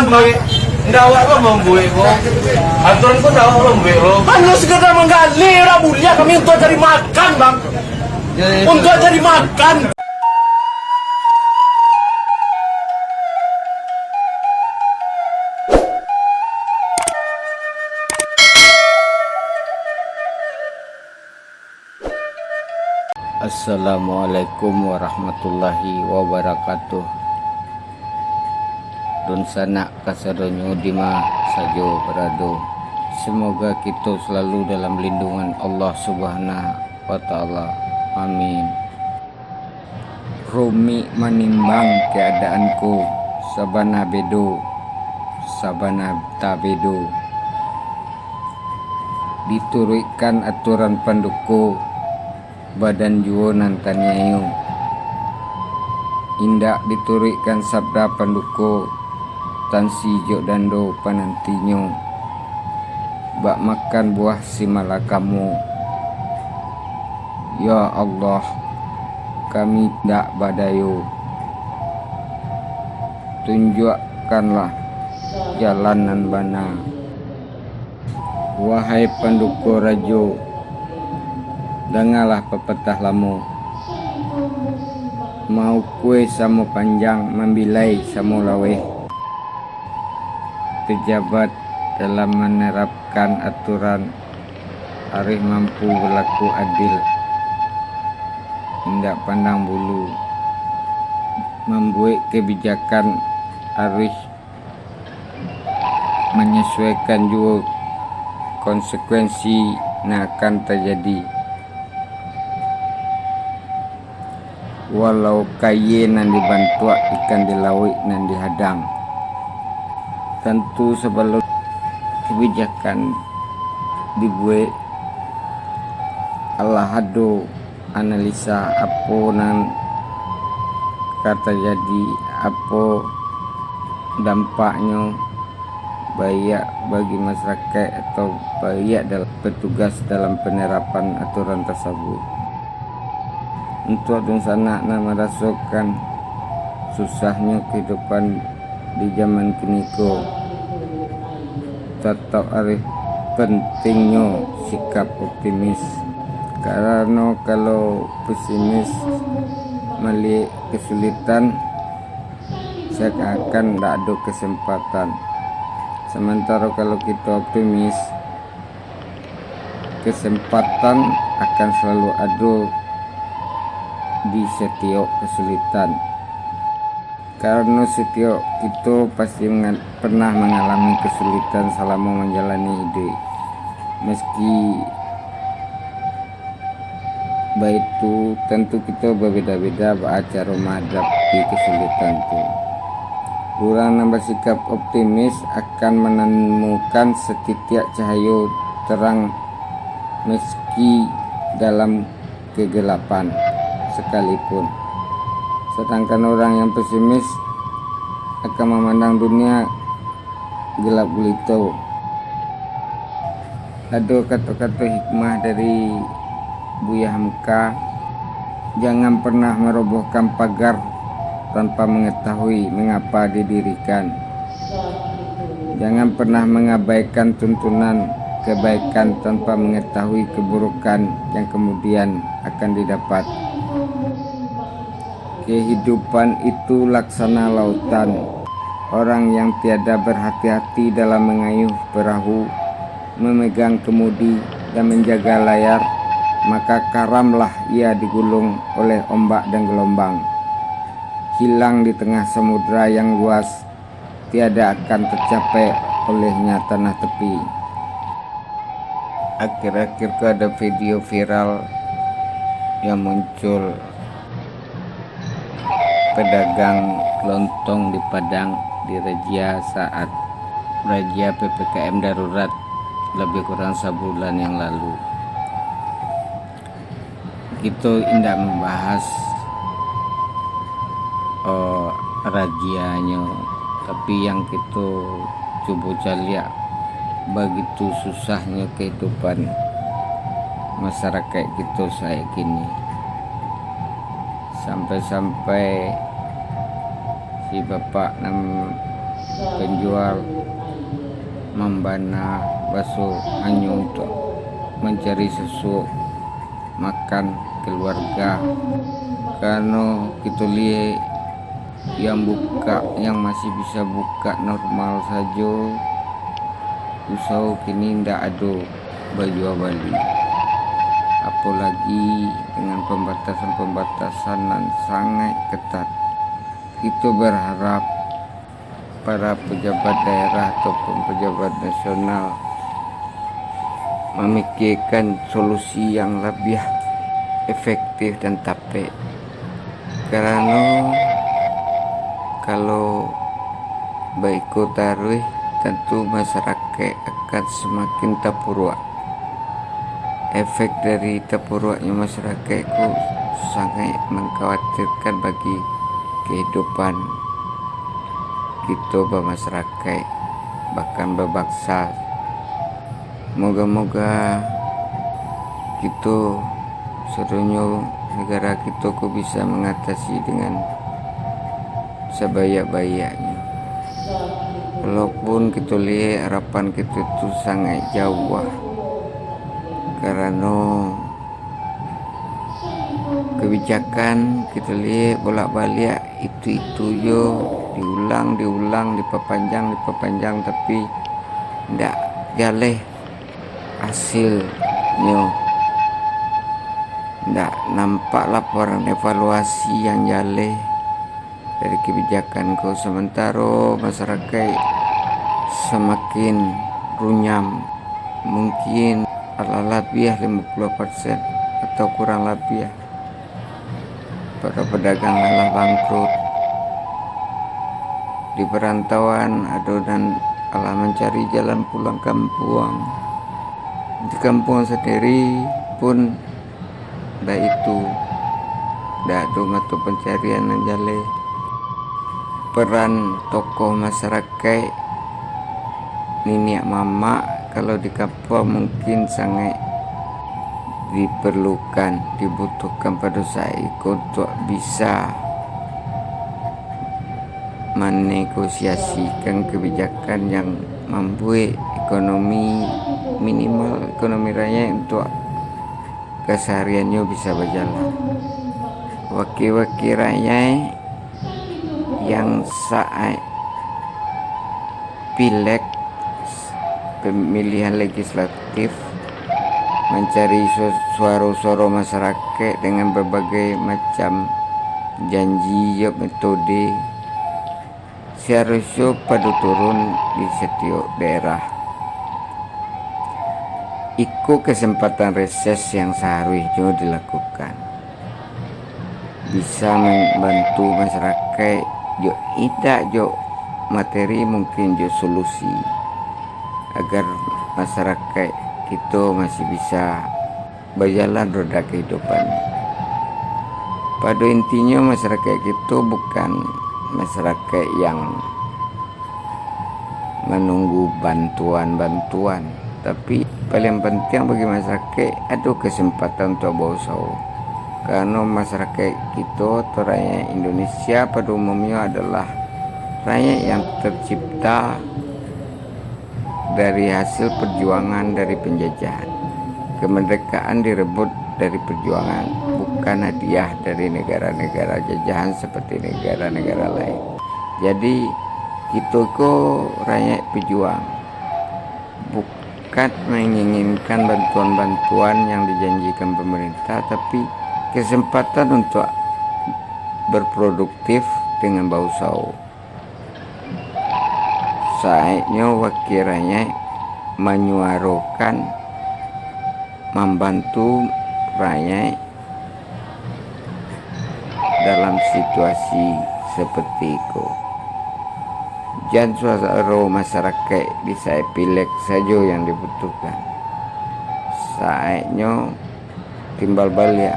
membuat ndawak lo membuat lo aturan kok ndawak lo membuat lo Kan lu sekedar menggali, udah mulia kami untuk cari makan bang. Untuk cari makan. Assalamualaikum warahmatullahi wabarakatuh. Dun sana kasadonyo dima sajo berado. Semoga kita selalu dalam lindungan Allah Subhanahu wa taala. Amin. Rumi manimbang keadaanku sabana bedo sabana tabedo. Diturunkan aturan panduku badan juo nantanyayo. Indak diturunkan sabda panduko tansi jo dando panantinyo. Bak makan buah si malakamu. Ya Allah, kami tak badayo. Tunjukkanlah jalanan bana. Wahai panduko rajo, dengarlah pepatah lamu. Mau kue samo panjang membilai samo lawe. Pejabat dalam menerapkan aturan harus mampu berlaku adil, tidak pandang bulu. Membuat kebijakan harus menyesuaikan juga konsekuensi yang akan terjadi. Walau kaya nan dibantu ikan di laut nan dihadang. Tentu sebelum kebijakan dibuat Allah hado analisa apa nan kata jadi, apa dampaknya baik bagi masyarakat atau baik dalam petugas dalam penerapan aturan tersebut. Untuk sana merasakan susahnya kehidupan di zaman kini ko, tetap harus pentingnya sikap optimis. Karena kalau pesimis melihat kesulitan, saya akan tidak ada kesempatan. Sementara kalau kita optimis, kesempatan akan selalu ada di setiap kesulitan. Karena setiap kita pasti pernah mengalami kesulitan selama menjalani hidup. Meski baik itu tentu kita berbeda-beda cara menghadapi kesulitan itu. Orang yang bersikap optimis akan menemukan setitik cahaya terang meski dalam kegelapan sekalipun. Sedangkan orang yang pesimis akan memandang dunia gelap gulita. Ada kata-kata hikmah dari Buya Hamka, jangan pernah merobohkan pagar tanpa mengetahui mengapa didirikan. Jangan pernah mengabaikan tuntunan kebaikan tanpa mengetahui keburukan yang kemudian akan didapat. Kehidupan itu laksana lautan. Orang yang tiada berhati-hati dalam mengayuh perahu, memegang kemudi dan menjaga layar, maka karamlah ia digulung oleh ombak dan gelombang. Hilang di tengah samudra yang luas, tiada akan tercapai olehnya tanah tepi. Akhir-akhir itu ada video viral yang muncul pedagang lontong di Padang dirazia saat razia PPKM darurat lebih kurang sebulan yang lalu. Kita tidak membahas razianya, tapi yang kita coba lihat begitu susahnya kehidupan masyarakat kita saat ini. Sampai-sampai si bapak penjual membana bakso hanya untuk mencari sesuatu makan keluarga. Karena kita lihat yang buka, yang masih bisa buka normal saja, usaha kini ndak ada baju bali, apalagi dengan pembatasan yang sangat ketat. Kita berharap para pejabat daerah ataupun pejabat nasional memikirkan solusi yang lebih efektif dan tepat, karena kalau baik taruh tentu masyarakat akan semakin terpuruk. Efek dari terpuruknya masyarakat itu sangat mengkhawatirkan bagi kehidupan kita bermasyarakat, bahkan berbangsa. Moga-moga kita seluruhnya negara kita bisa mengatasi dengan sebaik-baiknya. Walaupun kita lihat harapan kita itu sangat jauh, karena kebijakan kita lihat bolak-balik itu yo diulang diperpanjang, tapi tidak jalan hasilnya, tidak nampak laporan evaluasi yang jalan dari kebijakan kau. Sementara masyarakat semakin runyam, mungkin lebih 50% atau kurang lebih. Para pedagang malah bangkrut. Di perantauan adonan Allah mencari jalan pulang kampung. Di kampung sendiri pun dah itu dah ada mata pencarian yang jalan. Peran tokoh masyarakat nenek mama kalau di kampung mungkin sangat dibutuhkan pada saya untuk bisa menegosiasikan kebijakan yang membuat ekonomi minimal ekonomi rakyat untuk kesehariannya bisa berjalan. Wakil-wakil rakyat yang saat pileg pemilihan legislatif mencari suara-suara masyarakat dengan berbagai macam janji metode, seharusnya pada turun di setiap daerah. Ikut kesempatan reses yang seharusnya dilakukan bisa membantu masyarakat jo tidak jo materi, mungkin jo solusi agar masyarakat kita masih bisa berjalan roda kehidupan. Pada intinya masyarakat kita bukan masyarakat yang menunggu bantuan, tapi paling penting bagi masyarakat ada kesempatan untuk berusaha. Karena masyarakat kita atau rakyat Indonesia pada umumnya adalah rakyat yang tercipta dari hasil perjuangan dari penjajahan. Kemerdekaan direbut dari perjuangan, bukan hadiah dari negara-negara jajahan seperti negara-negara lain. Jadi kita kok rakyat pejuang, bukan menginginkan bantuan-bantuan yang dijanjikan pemerintah, tapi kesempatan untuk berproduktif dengan berusaha. Saatnya wakil rakyat menyuarakan, membantu rakyat dalam situasi seperti itu. Jangan suara masyarakat di saat pileg saja yang dibutuhkan. Saatnya timbal balik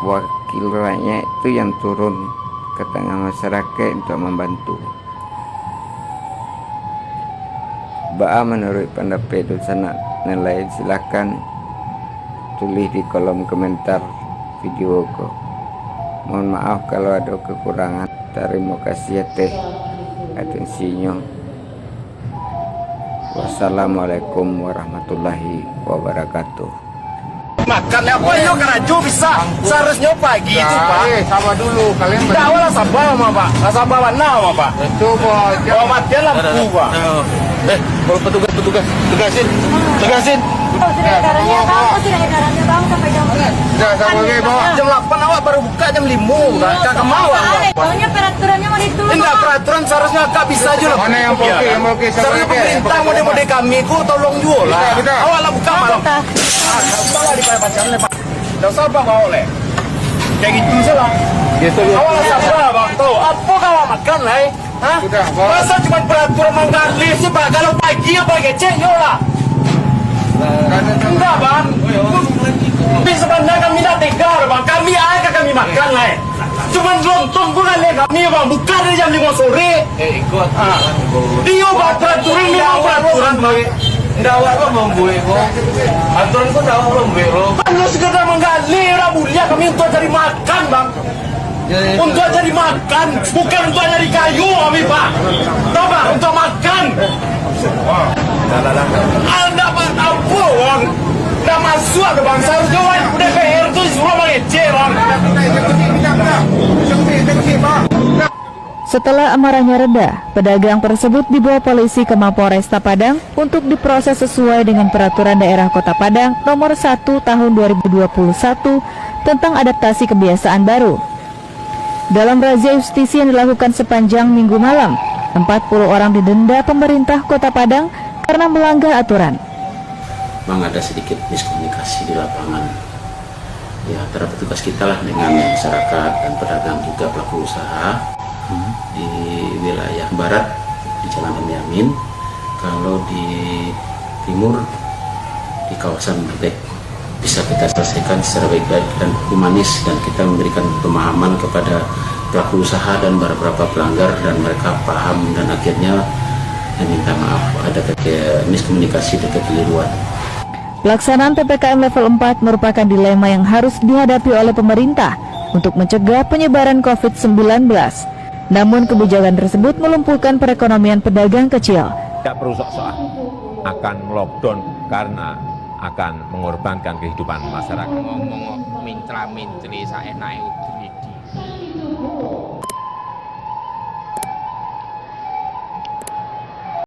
wakil rakyat itu yang turun ke tengah masyarakat untuk membantu. Menurut pendapat sana nilai silakan tulis di kolom komentar video ko. Mohon maaf kalau ada kekurangan. Terima kasih ya teh. atensinya. Wassalamualaikum warahmatullahi wabarakatuh. Makan apa yuk keraju bisa seharusnya pagi itu pak. Sama dulu kalian. Tidak awal sabar sama pak, sabar mana sama pak. Itu bos. Oh matian lampu pak. Kalau petugas tegasin. Sudah edarannya bang sampai jam Sudah sama gue bawa. Jam 8 awak baru buka jam 5 kan? Kakak mau awak. Soalnya peraturannya mau ditulis. Enggak peraturan seharusnya kak bisa aja loh. Mana yang oke, yang oke, sama Seharusnya oke. pemerintah mode kami ku tolong jual lah. Kita. Awak lah buka malam. Sabar lah di pacaran pak. Dah sabar kau oleh. Kayak gitu salah. Gitu Awak lah sabar bang. Tahu apa kau makan lah? Hah? Sudah, Bang. Masa cuma peraturan menggali sih pak? Kalau pagi apa kecek yo lah. Enggak bang. Tapi sebenarnya kami dah tegar bang. Kami aja kami makan lah. Cuman lontong pun kali kami bang. Buka dari jam 5 sore. Ikut. Dia bang peraturan memang peraturan bang. Nggak awak kok membuat kok. Aturan kok nggak awak membuat kok. Hanya sekedar menggali orang mulia kami untuk cari makan bang. Untuk cari makan, bukan untuk nyari kayu kami pak. Tahu bang, untuk makan. Anda pak apa bang? Dah masuk ada bang. Seharusnya DPR itu semua mengece bang. Setelah amarahnya reda, pedagang tersebut dibawa polisi ke Mapolresta Padang untuk diproses sesuai dengan Peraturan Daerah Kota Padang Nomor 1 Tahun 2021 tentang adaptasi kebiasaan baru. Dalam razia justisi yang dilakukan sepanjang minggu malam, 40 orang didenda pemerintah Kota Padang karena melanggar aturan. Memang ada sedikit miskomunikasi di lapangan ya antara petugas kita lah dengan masyarakat dan pedagang juga pelaku usaha di wilayah barat di Jalan Yamin, kalau di timur di kawasan Merdek bisa kita selesaikan secara baik-baik dan humanis, dan kita memberikan pemahaman kepada pelaku usaha dan beberapa pelanggar dan mereka paham dan akhirnya minta maaf. Ada miskomunikasi dan kekeliruan. Pelaksanaan PPKM level 4 merupakan dilema yang harus dihadapi oleh pemerintah untuk mencegah penyebaran COVID-19. Namun kebijakan tersebut melumpuhkan perekonomian pedagang kecil. Tidak perlu sok-sokan akan lockdown karena akan mengorbankan kehidupan masyarakat. Ngomong mintra-mintri saenake